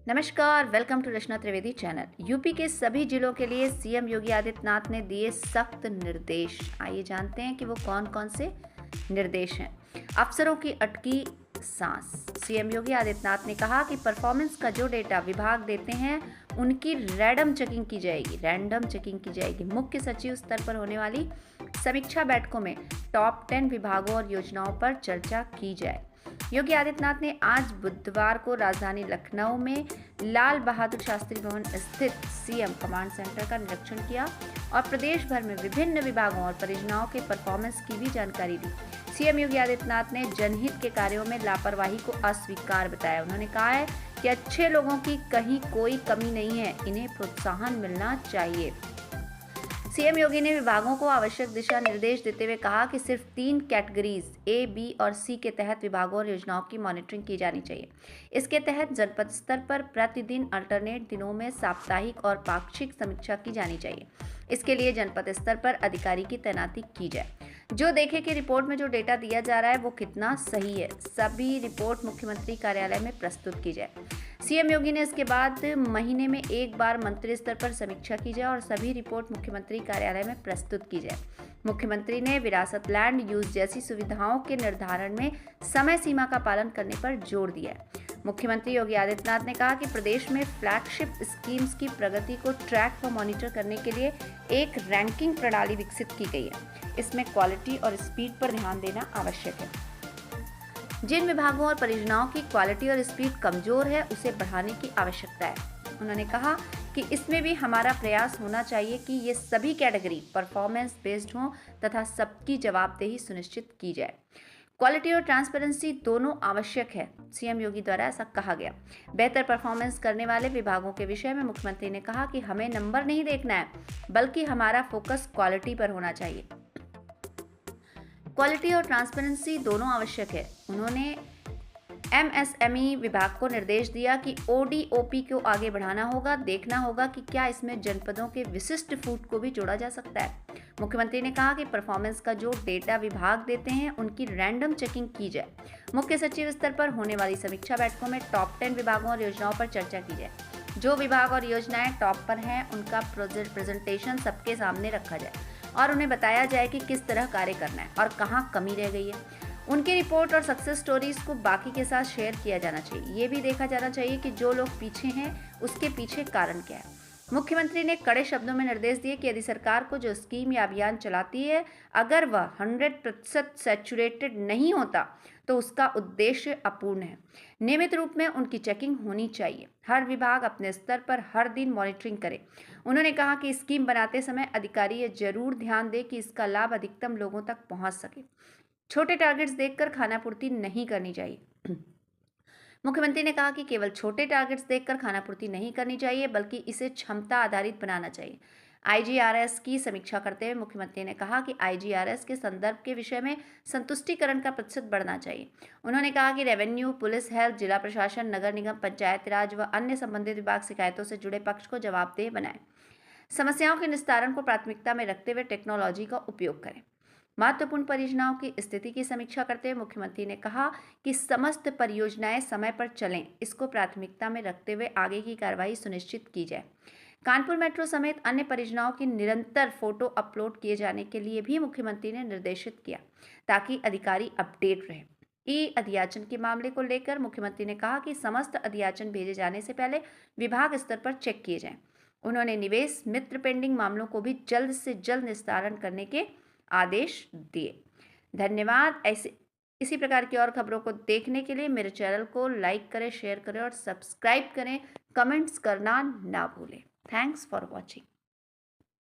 नमस्कार, welcome to Rachna Trivedi channel. UP के सभी जिलों के लिए सीएम योगी आदित्यनाथ ने दिए सख्त निर्देश। आइए जानते हैं कि वो कौन कौन से निर्देश हैं। अफसरों की अटकी सांस। सीएम योगी आदित्यनाथ ने कहा कि परफॉर्मेंस का जो डेटा विभाग देते हैं उनकी रैंडम चेकिंग की जाएगी। मुख्य सचिव स्तर पर होने वाली समीक्षा बैठकों में टॉप 10 विभागों और योजनाओं पर चर्चा की जाए। योगी आदित्यनाथ ने आज बुधवार को राजधानी लखनऊ में लाल बहादुर शास्त्री भवन स्थित सीएम कमांड सेंटर का निरीक्षण किया और प्रदेश भर में विभिन्न विभागों और परियोजनाओं के परफॉर्मेंस की भी जानकारी दी। सीएम योगी आदित्यनाथ ने जनहित के कार्यों में लापरवाही को अस्वीकार बताया। उन्होंने कहा है कि अच्छे लोगों की कहीं कोई कमी नहीं है, इन्हें प्रोत्साहन मिलना चाहिए। सीएम योगी ने विभागों को आवश्यक दिशा निर्देश देते हुए कहा कि सिर्फ 3 कैटेगरीज ए, बी और सी के तहत विभागों और योजनाओं की मॉनिटरिंग की जानी चाहिए। इसके तहत जनपद स्तर पर प्रतिदिन अल्टरनेट दिनों में साप्ताहिक और पाक्षिक समीक्षा की जानी चाहिए। इसके लिए जनपद स्तर पर अधिकारी की तैनाती की जाए जो देखे कि रिपोर्ट में जो डेटा दिया जा रहा है वो कितना सही है। सभी रिपोर्ट मुख्यमंत्री कार्यालय में प्रस्तुत की जाए। सीएम योगी ने इसके बाद महीने में एक बार मंत्री स्तर पर समीक्षा की जाए और सभी रिपोर्ट मुख्यमंत्री कार्यालय में प्रस्तुत की जाए। मुख्यमंत्री ने विरासत लैंड यूज जैसी सुविधाओं के निर्धारण में समय सीमा का पालन करने पर जोर दिया है। मुख्यमंत्री योगी आदित्यनाथ ने कहा कि प्रदेश में फ्लैगशिप स्कीम्स की प्रगति को ट्रैक व मॉनिटर करने के लिए एक रैंकिंग प्रणाली विकसित की गई है। इसमें क्वालिटी और स्पीड पर ध्यान देना आवश्यक है। जिन विभागों और परियोजनाओं की क्वालिटी और स्पीड कमजोर है उसे बढ़ाने की आवश्यकता है। उन्होंने कहा कि इसमें भी हमारा प्रयास होना चाहिए कि ये सभी कैटेगरी परफॉर्मेंस बेस्ड हों तथा सबकी जवाबदेही सुनिश्चित की जाए। क्वालिटी और ट्रांसपेरेंसी दोनों आवश्यक है। सीएम योगी द्वारा ऐसा कहा गया। बेहतर परफॉर्मेंस करने वाले विभागों के विषय में मुख्यमंत्री ने कहा कि हमें नंबर नहीं देखना है बल्कि हमारा फोकस क्वालिटी पर होना चाहिए। क्वालिटी और ट्रांसपेरेंसी दोनों आवश्यक है। उन्होंने एमएसएमई विभाग को निर्देश दिया कि ओडीओपी को आगे बढ़ाना होगा, देखना होगा कि क्या इसमें जनपदों के विशिष्ट फूड को भी जोड़ा जा सकता है। मुख्यमंत्री ने कहा कि परफॉर्मेंस का जो डेटा विभाग देते हैं उनकी रैंडम चेकिंग की जाए। मुख्य सचिव स्तर पर होने वाली समीक्षा बैठकों में टॉप 10 विभागों और योजनाओं पर चर्चा की जाए। जो विभाग और योजनाएं टॉप पर हैं उनका प्रेजेंटेशन सबके सामने रखा जाए और उन्हें बताया जाए कि किस तरह कार्य करना है और कहाँ कमी रह गई है। उनकी रिपोर्ट और सक्सेस स्टोरीज को बाकी के साथ शेयर किया जाना चाहिए। ये भी देखा जाना चाहिए कि जो लोग पीछे हैं उसके पीछे कारण क्या है। मुख्यमंत्री ने कड़े शब्दों में निर्देश दिए कि यदि सरकार को जो स्कीम या अभियान चलाती है अगर वह 100% सैचुरेटेड नहीं होता तो उसका उद्देश्य अपूर्ण है। नियमित रूप में उनकी चेकिंग होनी चाहिए। हर विभाग अपने स्तर पर हर दिन मॉनिटरिंग करे। उन्होंने कहा कि स्कीम बनाते समय अधिकारी ये जरूर ध्यान दे कि इसका लाभ अधिकतम लोगों तक पहुंच सके। छोटे टारगेट्स देखकर खानापूर्ति नहीं करनी चाहिए। मुख्यमंत्री ने कहा कि केवल छोटे टारगेट्स देखकर खानापूर्ति नहीं करनी चाहिए बल्कि इसे क्षमता आधारित बनाना चाहिए। आईजीआरएस की समीक्षा करते हुए मुख्यमंत्री ने कहा कि आईजीआरएस के संदर्भ के विषय में संतुष्टिकरण का प्रतिशत बढ़ना चाहिए। उन्होंने कहा कि रेवेन्यू, पुलिस, हेल्थ, जिला प्रशासन, नगर निगम, पंचायत राज व अन्य संबंधित विभाग शिकायतों से जुड़े पक्ष को जवाबदेह बनाएं। समस्याओं के निस्तारण को प्राथमिकता में रखते हुए टेक्नोलॉजी का उपयोग करें। महत्वपूर्ण परियोजनाओं की स्थिति की समीक्षा करते हुए मुख्यमंत्री ने कहा कि समस्त परियोजनाएं समय पर चलें, इसको प्राथमिकता में रखते हुए आगे की कार्रवाई सुनिश्चित की जाए। कानपुर मेट्रो समेत अन्य परियोजनाओं की निरंतर फोटो अपलोड किए जाने के लिए भी मुख्यमंत्री ने निर्देशित किया ताकि अधिकारी अपडेट रहे। ई अध्याचन के मामले को लेकर मुख्यमंत्री ने कहा कि समस्त अध्याचन भेजे जाने से पहले विभाग स्तर पर चेक किए जाएं। उन्होंने निवेश मित्र पेंडिंग मामलों को भी जल्द से जल्द निस्तारण करने के आदेश दिए। धन्यवाद। इसी प्रकार की और खबरों को देखने के लिए मेरे चैनल को लाइक करें, शेयर करें और सब्सक्राइब करें। कमेंट्स करना ना भूलें। Thanks for watching.